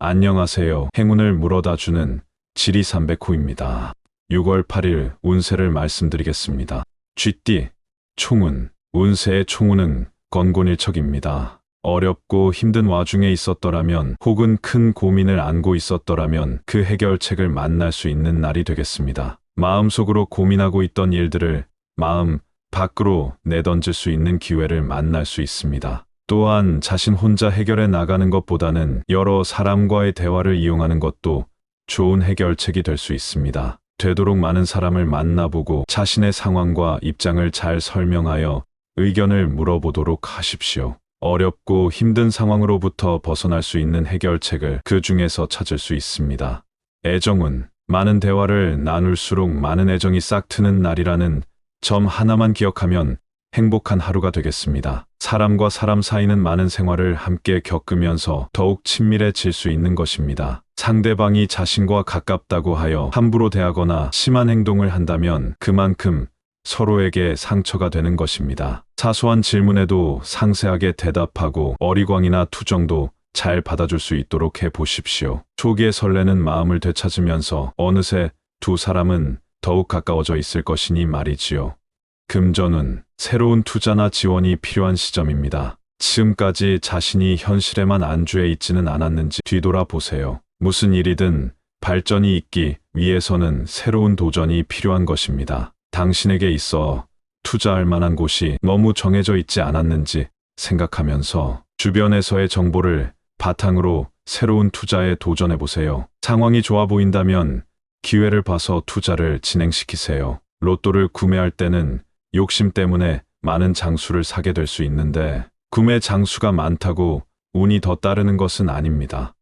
안녕하세요. 행운을 물어다주는 지리삼백호입니다. 6월 8일 운세를 말씀드리겠습니다. 쥐띠, 총운. 운세의 총운은 건곤일척입니다. 어렵고 힘든 와중에 있었더라면 혹은 큰 고민을 안고 있었더라면 그 해결책을 만날 수 있는 날이 되겠습니다. 마음속으로 고민하고 있던 일들을 마음 밖으로 내던질 수 있는 기회를 만날 수 있습니다. 또한 자신 혼자 해결해 나가는 것보다는 여러 사람과의 대화를 이용하는 것도 좋은 해결책이 될 수 있습니다. 되도록 많은 사람을 만나보고 자신의 상황과 입장을 잘 설명하여 의견을 물어보도록 하십시오. 어렵고 힘든 상황으로부터 벗어날 수 있는 해결책을 그 중에서 찾을 수 있습니다. 애정은 많은 대화를 나눌수록 많은 애정이 싹 트는 날이라는 점 하나만 기억하면 행복한 하루가 되겠습니다. 사람과 사람 사이는 많은 생활을 함께 겪으면서 더욱 친밀해질 수 있는 것입니다. 상대방이 자신과 가깝다고 하여 함부로 대하거나 심한 행동을 한다면 그만큼 서로에게 상처가 되는 것입니다. 사소한 질문에도 상세하게 대답하고 어리광이나 투정도 잘 받아줄 수 있도록 해보십시오. 초기에 설레는 마음을 되찾으면서 어느새 두 사람은 더욱 가까워져 있을 것이니 말이지요. 금전운, 새로운 투자나 지원이 필요한 시점입니다. 지금까지 자신이 현실에만 안주해 있지는 않았는지 뒤돌아보세요. 무슨 일이든 발전이 있기 위해서는 새로운 도전이 필요한 것입니다. 당신에게 있어 투자할 만한 곳이 너무 정해져 있지 않았는지 생각하면서 주변에서의 정보를 바탕으로 새로운 투자에 도전해보세요. 상황이 좋아 보인다면 기회를 봐서 투자를 진행시키세요. 로또를 구매할 때는 욕심 때문에 많은 장수를 사게 될 수 있는데 구매 장수가 많다고 운이 더 따르는 것은 아닙니다.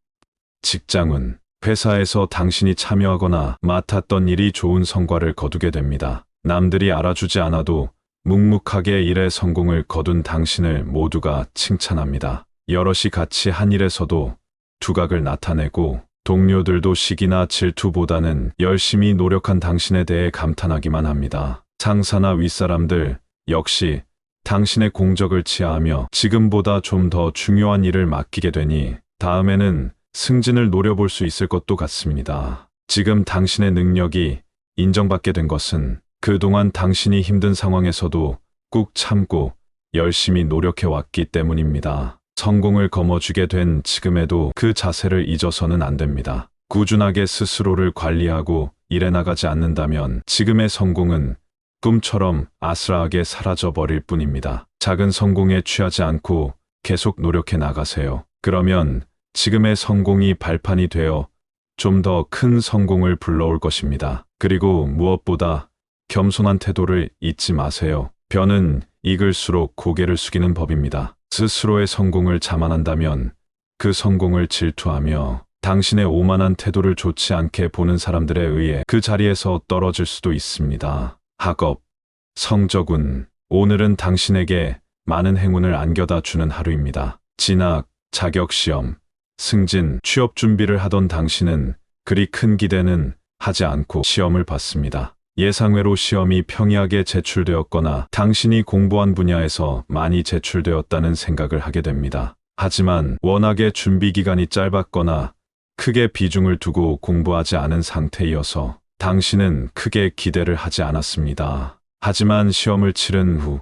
직장운, 회사에서 당신이 참여하거나 맡았던 일이 좋은 성과를 거두게 됩니다. 남들이 알아주지 않아도 묵묵하게 일에 성공을 거둔 당신을 모두가 칭찬합니다. 여럿이 같이 한 일에서도 두각을 나타내고 동료들도 시기나 질투보다는 열심히 노력한 당신에 대해 감탄하기만 합니다. 상사나 윗사람들 역시 당신의 공적을 치하하며 지금보다 좀 더 중요한 일을 맡기게 되니 다음에는 승진을 노려볼 수 있을 것도 같습니다. 지금 당신의 능력이 인정받게 된 것은 그동안 당신이 힘든 상황에서도 꾹 참고 열심히 노력해 왔기 때문입니다. 성공을 거머쥐게 된 지금에도 그 자세를 잊어서는 안 됩니다. 꾸준하게 스스로를 관리하고 일해 나가지 않는다면 지금의 성공은 꿈처럼 아슬하게 사라져버릴 뿐입니다. 작은 성공에 취하지 않고 계속 노력해 나가세요. 그러면 지금의 성공이 발판이 되어 좀 더 큰 성공을 불러올 것입니다. 그리고 무엇보다 겸손한 태도를 잊지 마세요. 벼는 익을수록 고개를 숙이는 법입니다. 스스로의 성공을 자만한다면 그 성공을 질투하며 당신의 오만한 태도를 좋지 않게 보는 사람들에 의해 그 자리에서 떨어질 수도 있습니다. 학업, 성적운. 오늘은 당신에게 많은 행운을 안겨다 주는 하루입니다. 진학, 자격시험, 승진, 취업 준비를 하던 당신은 그리 큰 기대는 하지 않고 시험을 봤습니다. 예상외로 시험이 평이하게 제출되었거나 당신이 공부한 분야에서 많이 제출되었다는 생각을 하게 됩니다. 하지만 워낙에 준비 기간이 짧았거나 크게 비중을 두고 공부하지 않은 상태이어서 당신은 크게 기대를 하지 않았습니다. 하지만 시험을 치른 후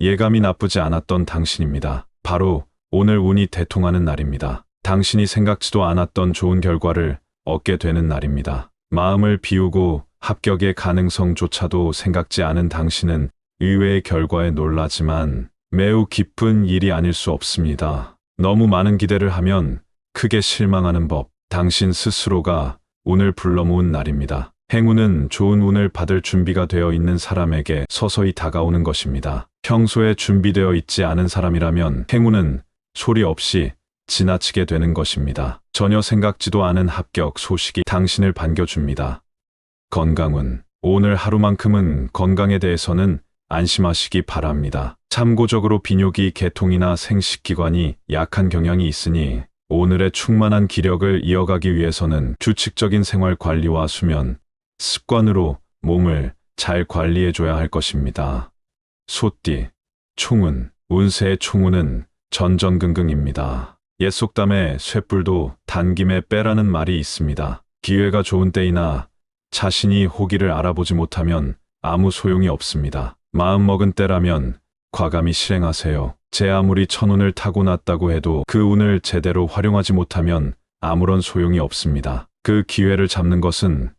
예감이 나쁘지 않았던 당신입니다. 바로 오늘 운이 대통하는 날입니다. 당신이 생각지도 않았던 좋은 결과를 얻게 되는 날입니다. 마음을 비우고 합격의 가능성조차도 생각지 않은 당신은 의외의 결과에 놀라지만 매우 기쁜 일이 아닐 수 없습니다. 너무 많은 기대를 하면 크게 실망하는 법. 당신 스스로가 운을 불러 모은 날입니다. 행운은 좋은 운을 받을 준비가 되어 있는 사람에게 서서히 다가오는 것입니다. 평소에 준비되어 있지 않은 사람이라면 행운은 소리 없이 지나치게 되는 것입니다. 전혀 생각지도 않은 합격 소식이 당신을 반겨줍니다. 건강운. 오늘 하루만큼은 건강에 대해서는 안심하시기 바랍니다. 참고적으로 비뇨기, 계통이나 생식기관이 약한 경향이 있으니 오늘의 충만한 기력을 이어가기 위해서는 규칙적인 생활 관리와 수면, 습관으로 몸을 잘 관리해줘야 할 것입니다. 소띠, 총운. 운세의 총운은 전전긍긍입니다. 옛 속담에 쇳불도 단김에 빼라는 말이 있습니다. 기회가 좋은 때이나 자신이 호기를 알아보지 못하면 아무 소용이 없습니다. 마음먹은 때라면 과감히 실행하세요. 제 아무리 천운을 타고났다고 해도 그 운을 제대로 활용하지 못하면 아무런 소용이 없습니다. 그 기회를 잡는 것은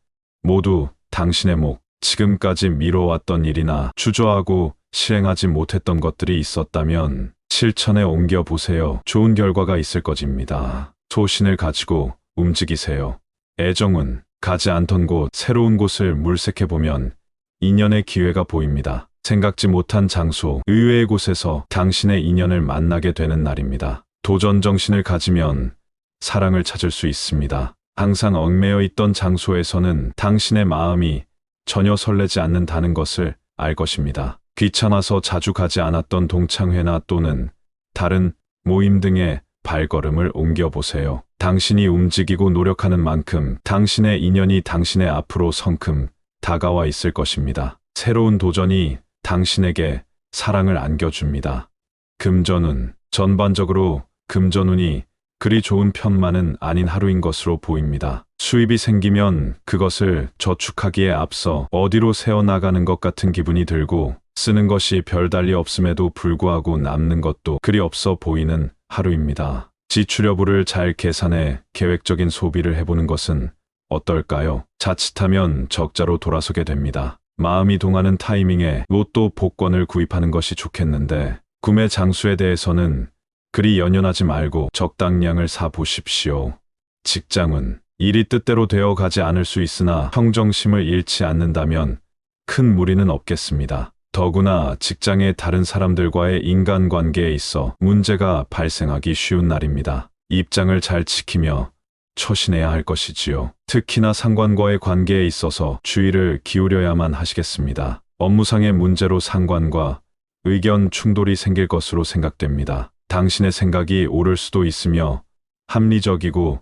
모두 당신의 목, 지금까지 미뤄왔던 일이나 주저하고 실행하지 못했던 것들이 있었다면 실천에 옮겨보세요. 좋은 결과가 있을 것입니다. 소신을 가지고 움직이세요. 애정은 가지 않던 곳, 새로운 곳을 물색해보면 인연의 기회가 보입니다. 생각지 못한 장소, 의외의 곳에서 당신의 인연을 만나게 되는 날입니다. 도전 정신을 가지면 사랑을 찾을 수 있습니다. 항상 얽매여 있던 장소에서는 당신의 마음이 전혀 설레지 않는다는 것을 알 것입니다. 귀찮아서 자주 가지 않았던 동창회나 또는 다른 모임 등의 발걸음을 옮겨보세요. 당신이 움직이고 노력하는 만큼 당신의 인연이 당신의 앞으로 성큼 다가와 있을 것입니다. 새로운 도전이 당신에게 사랑을 안겨줍니다. 금전운, 전반적으로 금전운이 그리 좋은 편만은 아닌 하루인 것으로 보입니다. 수입이 생기면 그것을 저축하기에 앞서 어디로 새어나가는 것 같은 기분이 들고 쓰는 것이 별달리 없음에도 불구하고 남는 것도 그리 없어 보이는 하루입니다. 지출 여부를 잘 계산해 계획적인 소비를 해보는 것은 어떨까요? 자칫하면 적자로 돌아서게 됩니다. 마음이 동하는 타이밍에 로또 복권을 구입하는 것이 좋겠는데 구매 장수에 대해서는 그리 연연하지 말고 적당량을 사 보십시오. 직장은 일이 뜻대로 되어 가지 않을 수 있으나 평정심을 잃지 않는다면 큰 무리는 없겠습니다. 더구나 직장의 다른 사람들과의 인간관계에 있어 문제가 발생하기 쉬운 날입니다. 입장을 잘 지키며 처신해야 할 것이지요. 특히나 상관과의 관계에 있어서 주의를 기울여야만 하시겠습니다. 업무상의 문제로 상관과 의견 충돌이 생길 것으로 생각됩니다. 당신의 생각이 옳을 수도 있으며 합리적이고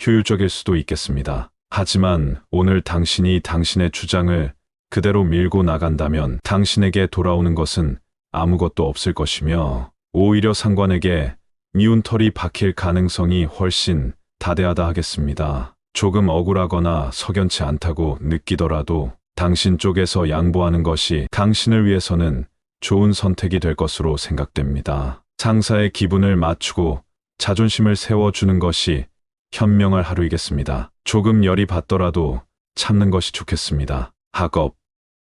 효율적일 수도 있겠습니다. 하지만 오늘 당신이 당신의 주장을 그대로 밀고 나간다면 당신에게 돌아오는 것은 아무것도 없을 것이며 오히려 상관에게 미운 털이 박힐 가능성이 훨씬 다대하다 하겠습니다. 조금 억울하거나 석연치 않다고 느끼더라도 당신 쪽에서 양보하는 것이 당신을 위해서는 좋은 선택이 될 것으로 생각됩니다. 상사의 기분을 맞추고 자존심을 세워주는 것이 현명할 하루이겠습니다. 조금 열이 받더라도 참는 것이 좋겠습니다. 학업,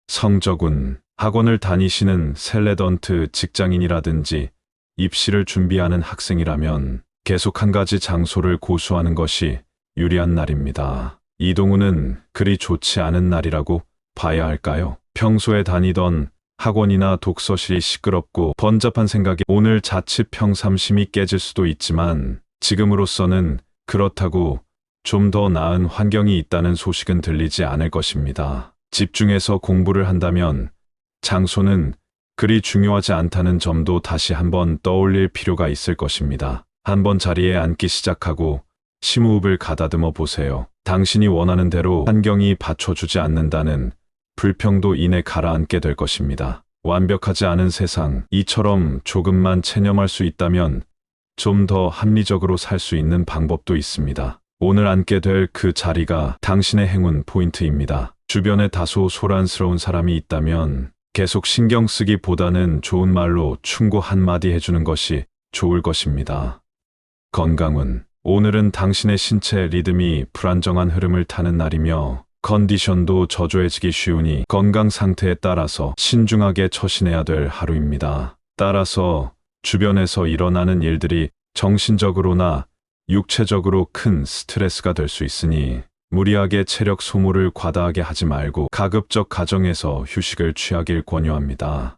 성적운, 학원을 다니시는 셀레던트 직장인이라든지 입시를 준비하는 학생이라면 계속 한 가지 장소를 고수하는 것이 유리한 날입니다. 이동우는 그리 좋지 않은 날이라고 봐야 할까요? 평소에 다니던 학원이나 독서실이 시끄럽고 번잡한 생각에 오늘 자칫 평삼심이 깨질 수도 있지만 지금으로서는 그렇다고 좀 더 나은 환경이 있다는 소식은 들리지 않을 것입니다. 집중해서 공부를 한다면 장소는 그리 중요하지 않다는 점도 다시 한번 떠올릴 필요가 있을 것입니다. 한번 자리에 앉기 시작하고 심호흡을 가다듬어 보세요. 당신이 원하는 대로 환경이 받쳐주지 않는다는 불평도 이내 가라앉게 될 것입니다. 완벽하지 않은 세상, 이처럼 조금만 체념할 수 있다면 좀 더 합리적으로 살 수 있는 방법도 있습니다. 오늘 앉게 될 그 자리가 당신의 행운 포인트입니다. 주변에 다소 소란스러운 사람이 있다면 계속 신경 쓰기보다는 좋은 말로 충고 한마디 해주는 것이 좋을 것입니다. 건강은 오늘은 당신의 신체 리듬이 불안정한 흐름을 타는 날이며 컨디션도 저조해지기 쉬우니 건강 상태에 따라서 신중하게 처신해야 될 하루입니다. 따라서 주변에서 일어나는 일들이 정신적으로나 육체적으로 큰 스트레스가 될 수 있으니 무리하게 체력 소모를 과다하게 하지 말고 가급적 가정에서 휴식을 취하길 권유합니다.